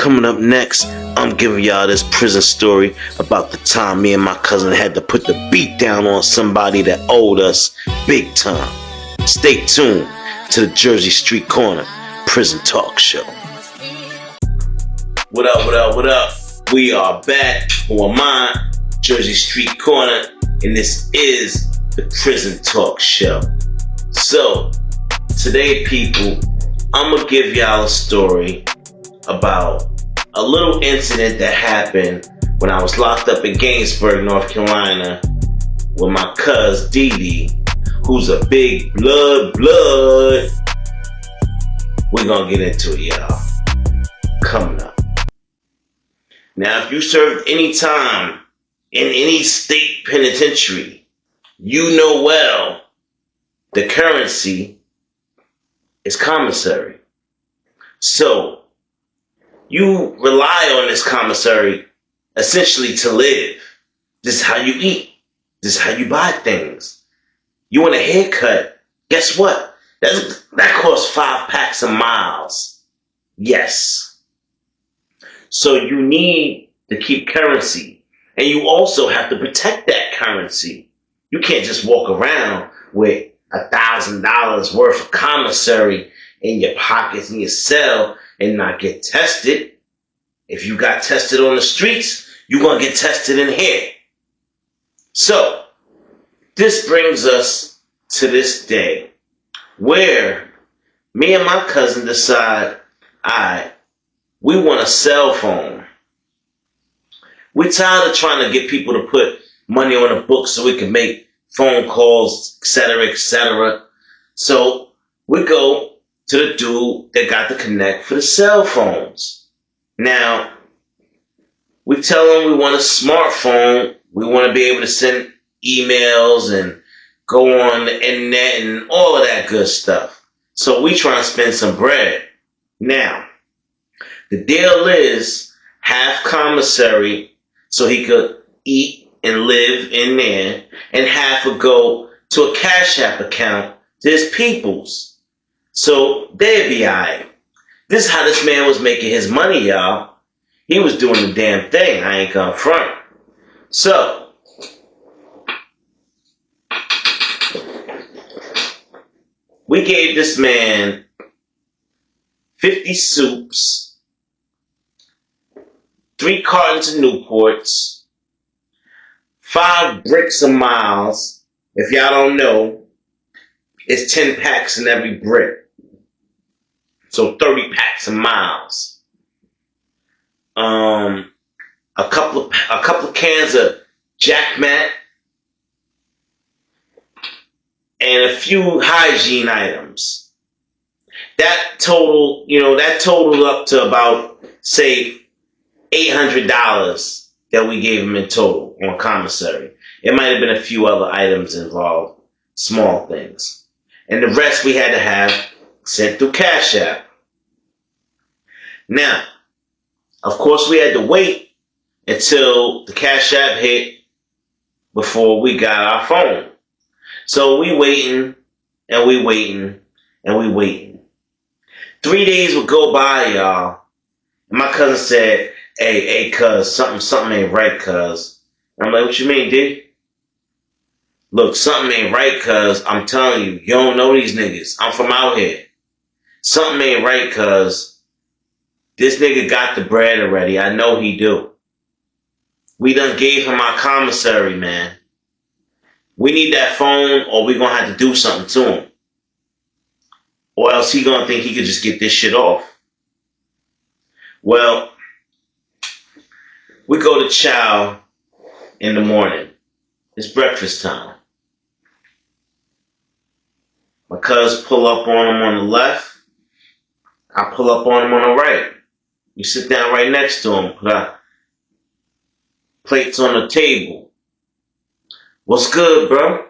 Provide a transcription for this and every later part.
Coming up next, I'm giving y'all this prison story about the time me and my cousin had to put the beat down on somebody that owed us big time. Stay tuned to the Jersey Street Corner Prison Talk Show. What up, what up, what up? We are back for mine, Jersey Street Corner, and this is the Prison Talk Show. So, today, people, I'm going to give y'all a story about a little incident that happened when I was locked up in Gainesburg, North Carolina, with my cuz Dee, who's a big blood. We're going to get into it, y'all. Coming up. Now, if you served any time in any state penitentiary, you know well the currency is commissary. So, you rely on this commissary essentially to live. This is how you eat. This is how you buy things. You want a haircut? Guess what? That costs 5 packs of miles. Yes. So you need to keep currency. And you also have to protect that currency. You can't just walk around with $1,000 worth of commissary in your pockets, in your cell, and not get tested. If you got tested on the streets, you're going to get tested in here. So, this brings us to this day where me and my cousin decide, alright, we want a cell phone. We're tired of trying to get people to put money on the book so we can make phone calls, etc., etc. So, we go to the dude that got the connect for the cell phones. Now, we tell him we want a smartphone. We want to be able to send emails and go on the internet and all of that good stuff. So we try to spend some bread. Now, the deal is half commissary so he could eat and live in there, and half would go to a Cash App account to his peoples. So they'd be alright. This is how this man was making his money, y'all. He was doing the damn thing. I ain't gonna front. So, we gave this man 50 soups, 3 cartons of Newports, 5 bricks of miles. If y'all don't know, it's 10 packs in every brick. So 30 packs of miles. A couple of cans of Jack Mat, and a few hygiene items. That totaled up to about, say, $800 that we gave him in total on commissary. It might have been a few other items involved, small things. And the rest we had to have sent through Cash App. Now, of course, we had to wait until the Cash App hit before we got our phone. So we waiting, and we waiting, and we waiting. 3 days would go by, y'all. And my cousin said, hey, cuz, something ain't right, cuz. I'm like, what you mean, D? Look, something ain't right, cuz. I'm telling you, you don't know these niggas. I'm from out here. Something ain't right, cuz. This nigga got the bread already. I know he do. We done gave him our commissary, man. We need that phone, or we gonna have to do something to him. Or else he gonna think he could just get this shit off. Well, we go to chow in the morning. It's breakfast time. My cuz pull up on him on the left. I pull up on him on the right. We sit down right next to him, put our plates on the table. What's good, bro?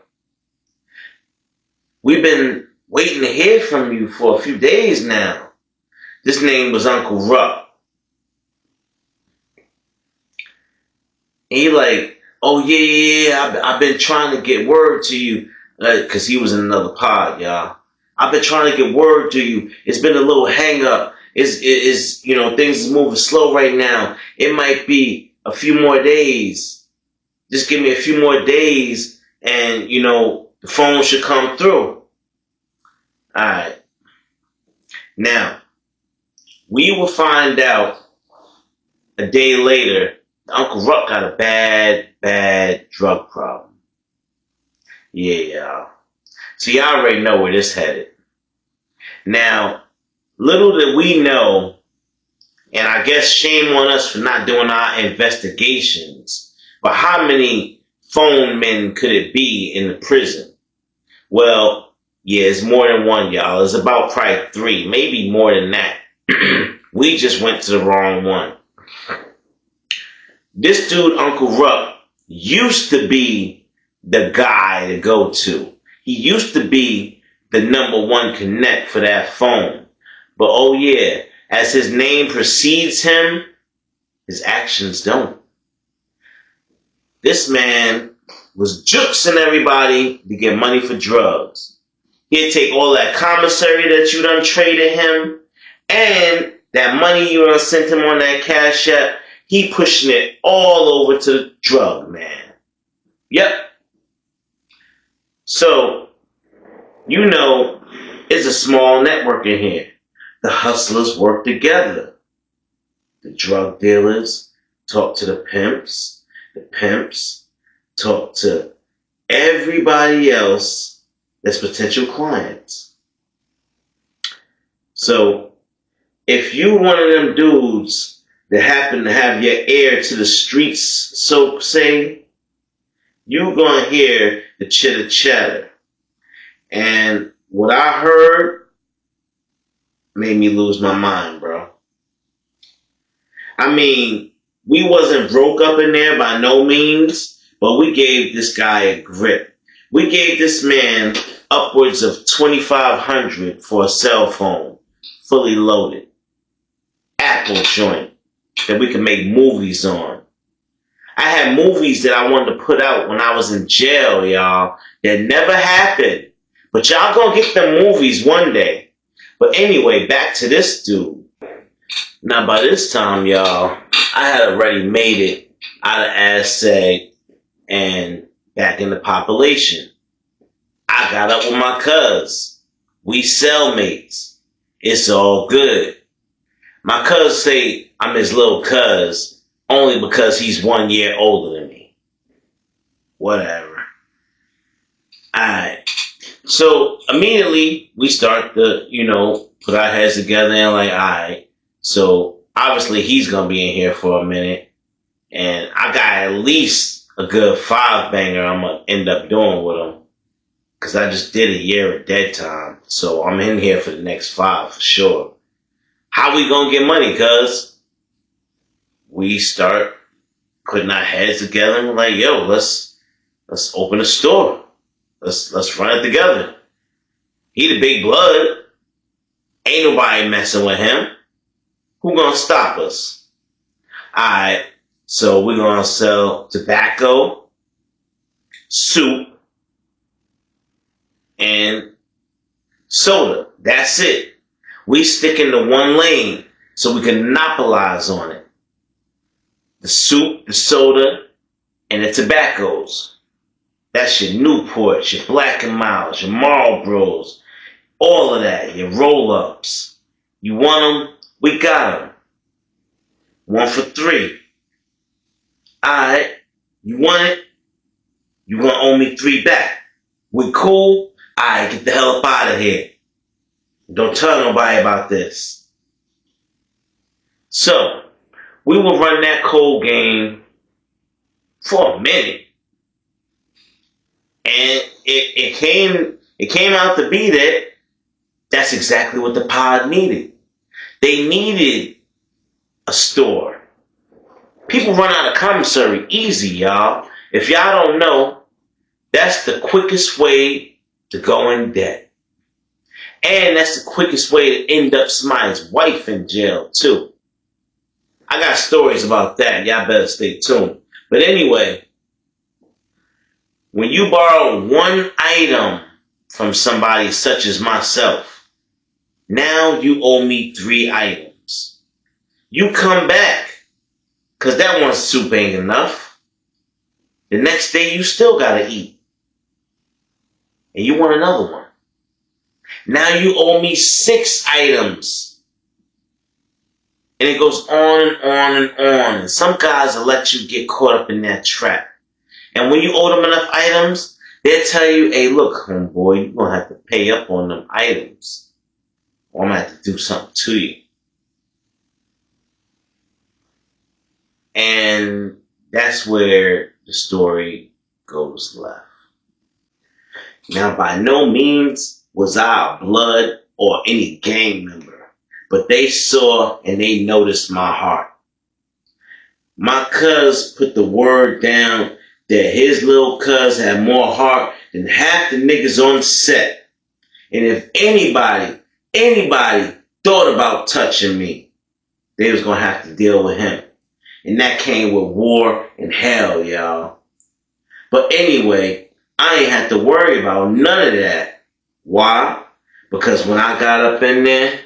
We've been waiting to hear from you for a few days now. This name was Uncle Rupp. And he like, oh yeah, I've been trying to get word to you. Because he was in another pod, y'all. I've been trying to get word to you. It's been a little hang up. is things is moving slow right now. It might be a few more days. Just give me a few more days, and the phone should come through. All right. Now, we will find out a day later. Uncle Ruck got a bad drug problem. Yeah, y'all. So y'all already know where this headed. Now, little did we know, and I guess shame on us for not doing our investigations, but how many phone men could it be in the prison? Well, yeah, it's more than one, y'all. It's about probably 3, maybe more than that. We just went to the wrong one. This dude, Uncle Ruck, used to be the guy to go to. He used to be the #1 connect for that phone. But oh yeah, as his name precedes him, his actions don't. This man was juxing everybody to get money for drugs. He'd take all that commissary that you done traded him, and that money you done sent him on that Cash App, he pushing it all over to the drug man. Yep. So, it's a small network in here. The hustlers work together. The drug dealers talk to the pimps. The pimps talk to everybody else that's potential clients. So, if you one of them dudes that happen to have your ear to the streets, so say, you gonna hear the chitter chatter. And what I heard made me lose my mind, bro. I mean, we wasn't broke up in there by no means, but we gave this guy a grip. We gave this man upwards of $2,500 for a cell phone, fully loaded. Apple joint that we could make movies on. I had movies that I wanted to put out when I was in jail, y'all, that never happened. But y'all gonna get them movies one day. But anyway, back to this dude. Now, by this time, y'all, I had already made it out of Aztec and back in the population. I got up with my cuz. We cellmates. It's all good. My cuz say I'm his little cuz only because he's 1 year older than me. Whatever. Alright. So immediately we start to, put our heads together and like, alright. So obviously he's gonna be in here for a minute. And I got at least a good 5 banger I'm gonna end up doing with him. Cause I just did a year of dead time. So I'm in here for the next 5 for sure. How we gonna get money, cuz? We start putting our heads together and we're like, yo, let's open a store. Let's run it together. He the big blood. Ain't nobody messing with him. Who gonna stop us? Alright, so we're gonna sell tobacco, soup, and soda. That's it. We stick into one lane so we can monopolize on it. The soup, the soda, and the tobaccos. That's your Newports, your Black & Milds, your Marlboros, all of that, your roll-ups. You want them? We got them. 1 for 3. Alright, you want it? You gonna owe me 3 back. We cool? Alright, get the hell up out of here. Don't tell nobody about this. So, we will run that cold game for a minute. And it came out to be that that's exactly what the pod needed. They needed a store. People run out of commissary easy, y'all. If y'all don't know, that's the quickest way to go in debt. And that's the quickest way to end up somebody's wife in jail, too. I got stories about that. Y'all better stay tuned. But anyway, when you borrow one item from somebody such as myself, now you owe me 3 items. You come back, because that one soup ain't enough. The next day, you still got to eat. And you want another one. Now you owe me 6 items. And it goes on and on and on. And some guys will let you get caught up in that trap. And when you owe them enough items, they'll tell you, hey, look, homeboy, you're going to have to pay up on them items. Or I'm going to have to do something to you. And that's where the story goes left. Now, by no means was I a blood or any gang member, but they saw and they noticed my heart. My cuz put the word down that his little cuz had more heart than half the niggas on set. And if anybody thought about touching me, they was gonna have to deal with him. And that came with war and hell, y'all. But anyway, I ain't had to worry about none of that. Why? Because when I got up in there,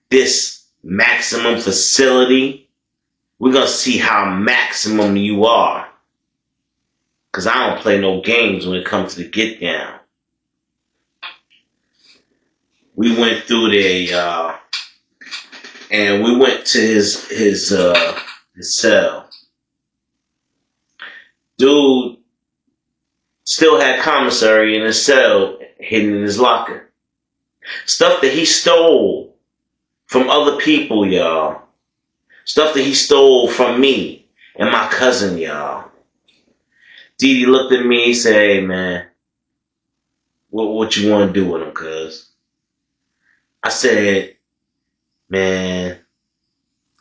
this maximum facility, we're going to see how maximum you are. Because I don't play no games when it comes to the get down. We went through there, y'all. And we went to his cell. Dude still had Commissary in his cell hidden in his locker. Stuff that he stole from other people, y'all. Stuff that he stole from me and my cousin, y'all. Dee Dee looked at me and said, hey, man, what you want to do with him, cuz? I said, man,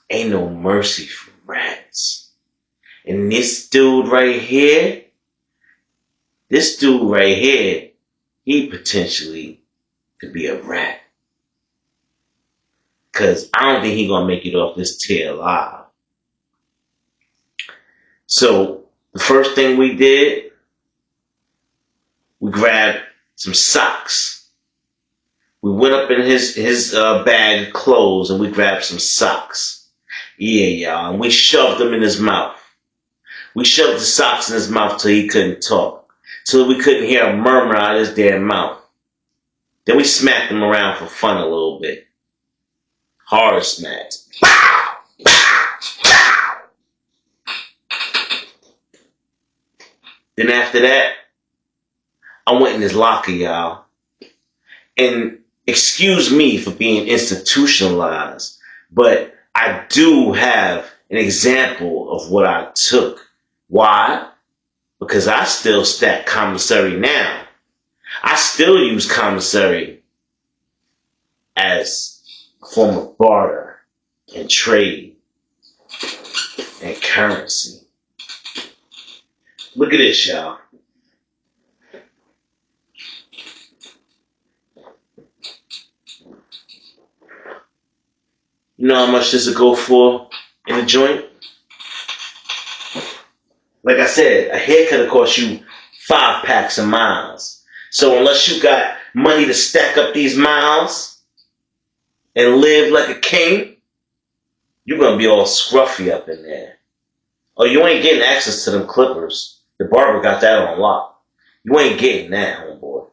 ain't no mercy for rats. And this dude right here, he potentially could be a rat. Because I don't think he's going to make it off this tier alive. So, the first thing we did, we grabbed some socks. We went up in his bag of clothes and we grabbed some socks. Yeah, y'all. And we shoved them in his mouth. We shoved the socks in his mouth till he couldn't talk. Till we couldn't hear a murmur out of his damn mouth. Then we smacked him around for fun a little bit. Hard smacks. Pow! Pow! Pow! Then after that, I went in his locker, y'all. And excuse me for being institutionalized, but I do have an example of what I took. Why? Because I still stack Commissary now. I still use Commissary as a form of barter and trade and currency. Look at this, y'all. You know how much this will go for in a joint? Like I said, a haircut will cost you 5 packs of miles. So unless you got money to stack up these miles and live like a king, you're going to be all scruffy up in there. Oh, you ain't getting access to them clippers. The barber got that on lock. You ain't getting that, homeboy.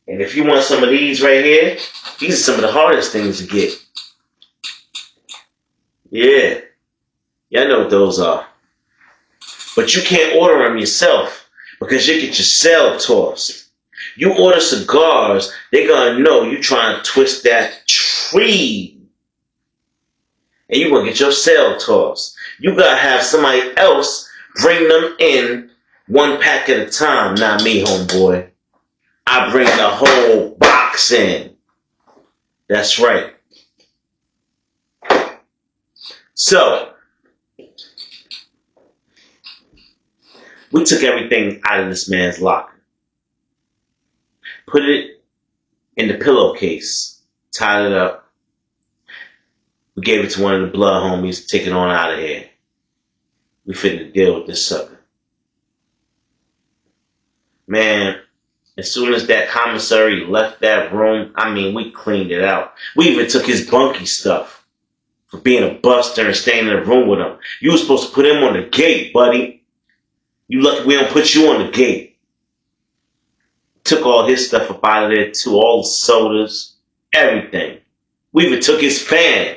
And if you want some of these right here, these are some of the hardest things to get. Yeah. Y'all know what those are. But you can't order them yourself because you get your cell tossed. You order cigars, they're going to know you trying to twist that tree. And you're going to get your cell tossed. You got to have somebody else bring them in 1 pack at a time. Not me, homeboy. I bring the whole box in. That's right. So, we took everything out of this man's locker. Put it in the pillowcase. Tied it up. We gave it to one of the blood homies to take it on out of here. We finna deal with this sucker. Man, As soon as that commissary left that room, I mean, we cleaned it out. We even took his bunky stuff for being a buster and staying in the room with him. You were supposed to put him on the gate, buddy. You lucky we don't put you on the gate. Took all his stuff up out of there too, all the sodas, everything. We even took his fan.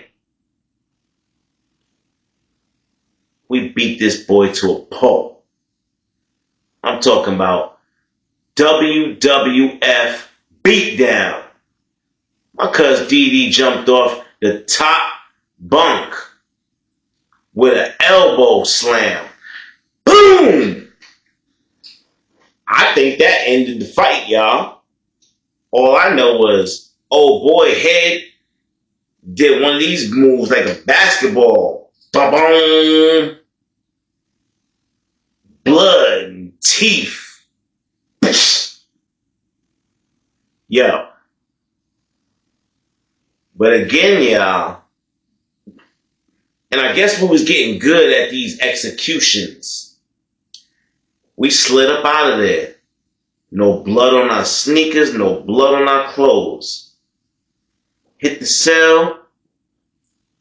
We beat this boy to a pulp. I'm talking about WWF Beatdown. My cousin Dee jumped off the top bunk with an elbow slam. Boom! I think that ended the fight, y'all. All I know was old boy head did one of these moves like a basketball. Ba-boom! Blood and teeth. Yo. But again, y'all, and I guess we was getting good at these executions. We slid up out of there. No blood on our sneakers, no blood on our clothes. Hit the cell,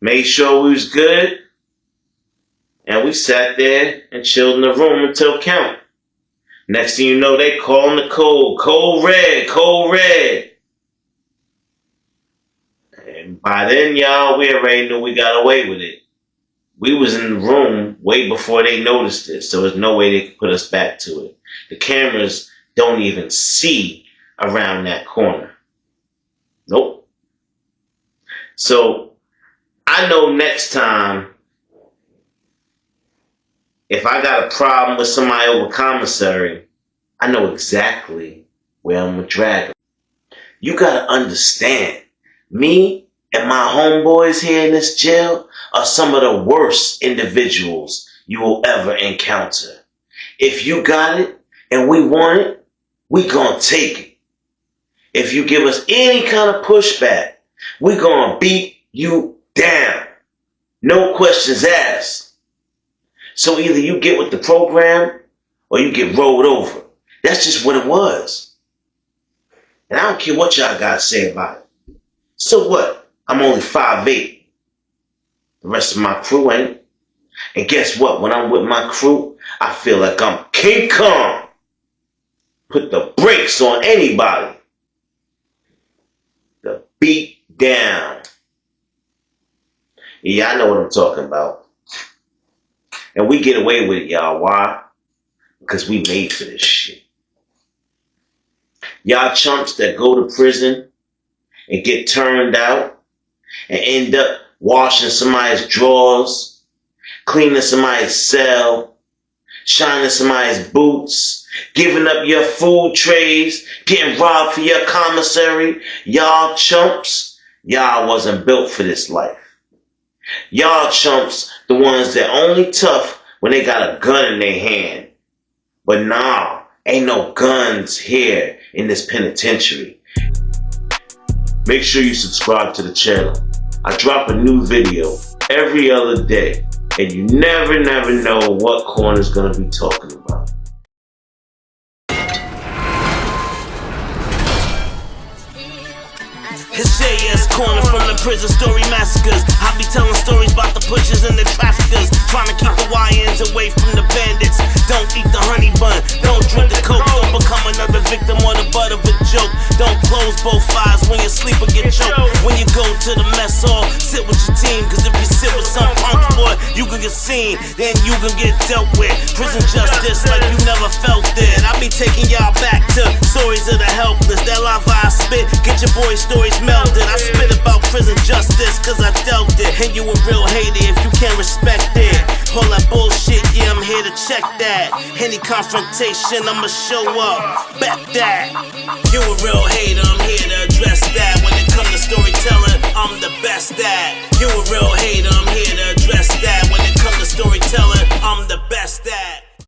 made sure we was good, and we sat there and chilled in the room until count. Next thing you know, they calling the code. Code red, code red. And by then, y'all, we already knew we got away with it. We was in the room way before they noticed it, so there's no way they could put us back to it. The cameras don't even see around that corner. Nope. So, I know next time, if I got a problem with somebody over commissary, I know exactly where I'm gonna drag them. You gotta understand, me and my homeboys here in this jail are some of the worst individuals you will ever encounter. If you got it and we want it, we gonna take it. If you give us any kind of pushback, we gonna beat you down. No questions asked. So either you get with the program or you get rolled over. That's just what it was. And I don't care what y'all gotta say about it. So what? I'm only 5'8". The rest of my crew ain't. And guess what? When I'm with my crew, I feel like I'm King Kong. Put the brakes on anybody. The beat down. Yeah, I know what I'm talking about. And we get away with it, y'all. Why? Because we made for this shit. Y'all chumps that go to prison and get turned out and end up washing somebody's drawers, cleaning somebody's cell, shining somebody's boots, giving up your food trays, getting robbed for your commissary. Y'all chumps, y'all wasn't built for this life. Y'all chumps, the ones that only tough when they got a gun in their hand. But nah, ain't no guns here in this penitentiary. Make sure you subscribe to the channel. I drop a new video every other day, and you never know what corner's gonna be talking about. It's JS Corner from the prison story massacres. I be telling stories about the pushers and the traffickers, trying to keep the YNs away from the bandits. Don't eat the honey bun, don't drink the coke, don't become another victim or the butt of a joke. Don't close both eyes when you sleep or get choked. When you go to the mess hall, sit with your team, cause if you sit with some punk boy, you can get seen, then you can get dealt with. Prison justice like you never felt it. I be taking y'all back to stories of the helpless. That lava I spit, get your boys' stories melted. I spit about prison justice cause I dealt it. And you a real hater if you can't respect it. All that bullshit, yeah, I'm here to check that. Any confrontation, I'ma show up. Bet that. You a real hater, I'm here to